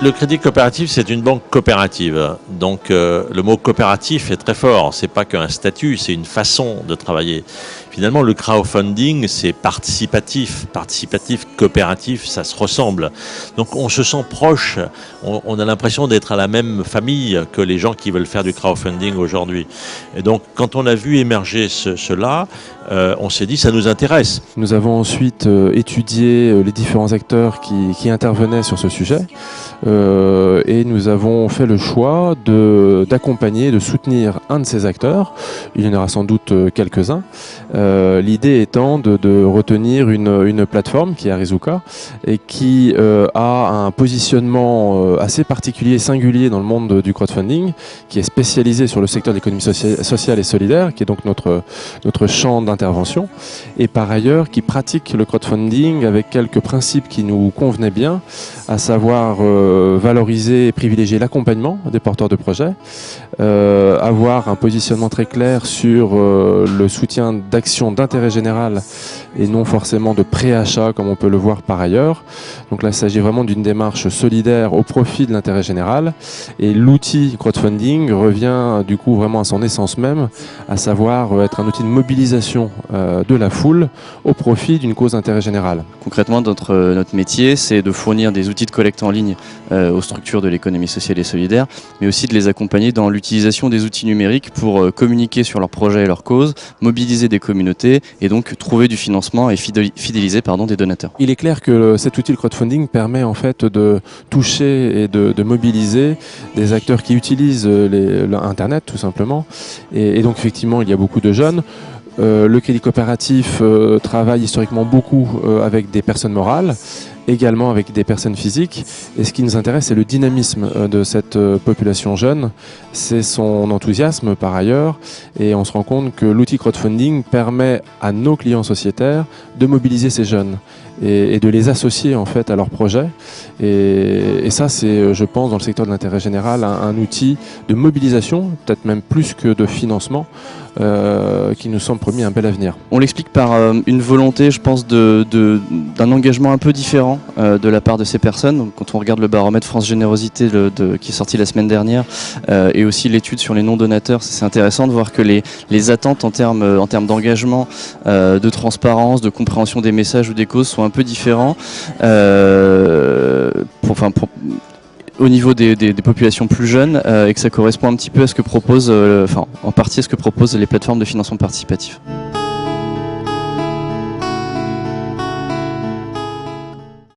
Le Crédit Coopératif, c'est une banque coopérative. Donc le mot coopératif est très fort. C'est pas qu'un statut, c'est une façon de travailler. Finalement, le crowdfunding, c'est participatif. Participatif, coopératif, ça se ressemble. Donc on se sent proche. On a l'impression d'être à la même famille que les gens qui veulent faire du crowdfunding aujourd'hui. Et donc quand on a vu émerger cela, on s'est dit ça nous intéresse. Nous avons ensuite étudié les différents acteurs qui intervenaient sur ce sujet. Et nous avons fait le choix d'accompagner, de soutenir un de ces acteurs. Il y en aura sans doute quelques-uns. L'idée étant de retenir une plateforme qui est Arizuka et qui a un positionnement assez particulier et singulier dans le monde du crowdfunding, qui est spécialisé sur le secteur de l'économie sociale et solidaire, qui est donc notre champ d'intervention, et par ailleurs qui pratique le crowdfunding avec quelques principes qui nous convenaient bien, à savoir valoriser et privilégier l'accompagnement des porteurs de projets, avoir un positionnement très clair sur le soutien d'actions d'intérêt général et non forcément de préachat comme on peut le voir par ailleurs. Donc là, il s'agit vraiment d'une démarche solidaire au profit de l'intérêt général, et l'outil crowdfunding revient du coup vraiment à son essence même, à savoir être un outil de mobilisation de la foule au profit d'une cause d'intérêt général. Concrètement, notre métier, c'est de fournir des outils de collecte en ligne aux structures de l'économie sociale et solidaire, mais aussi de les accompagner dans l'utilisation des outils numériques pour communiquer sur leurs projets et leurs causes, mobiliser des communautés et donc trouver du financement et fidéliser des donateurs. Il est clair que cet outil de crowdfunding permet en fait de toucher et de mobiliser des acteurs qui utilisent Internet tout simplement, et donc effectivement il y a beaucoup de jeunes. Le Crédit Coopératif travaille historiquement beaucoup avec des personnes morales, également avec des personnes physiques, et ce qui nous intéresse, c'est le dynamisme de cette population jeune, c'est son enthousiasme par ailleurs, et on se rend compte que l'outil crowdfunding permet à nos clients sociétaires de mobiliser ces jeunes et de les associer en fait à leurs projets, et ça c'est, je pense, dans le secteur de l'intérêt général, un outil de mobilisation, peut-être même plus que de financement, qui nous semble promis un bel avenir. On l'explique par une volonté, je pense, d'un engagement un peu différent de la part de ces personnes. Donc, quand on regarde le baromètre France Générosité qui est sorti la semaine dernière, et aussi l'étude sur les non-donateurs, c'est intéressant de voir que les attentes en termes d'engagement, de transparence, de compréhension des messages ou des causes sont un peu différents. Au niveau des populations plus jeunes, et que ça correspond un petit peu à ce que proposent, en partie à ce que proposent les plateformes de financement participatif.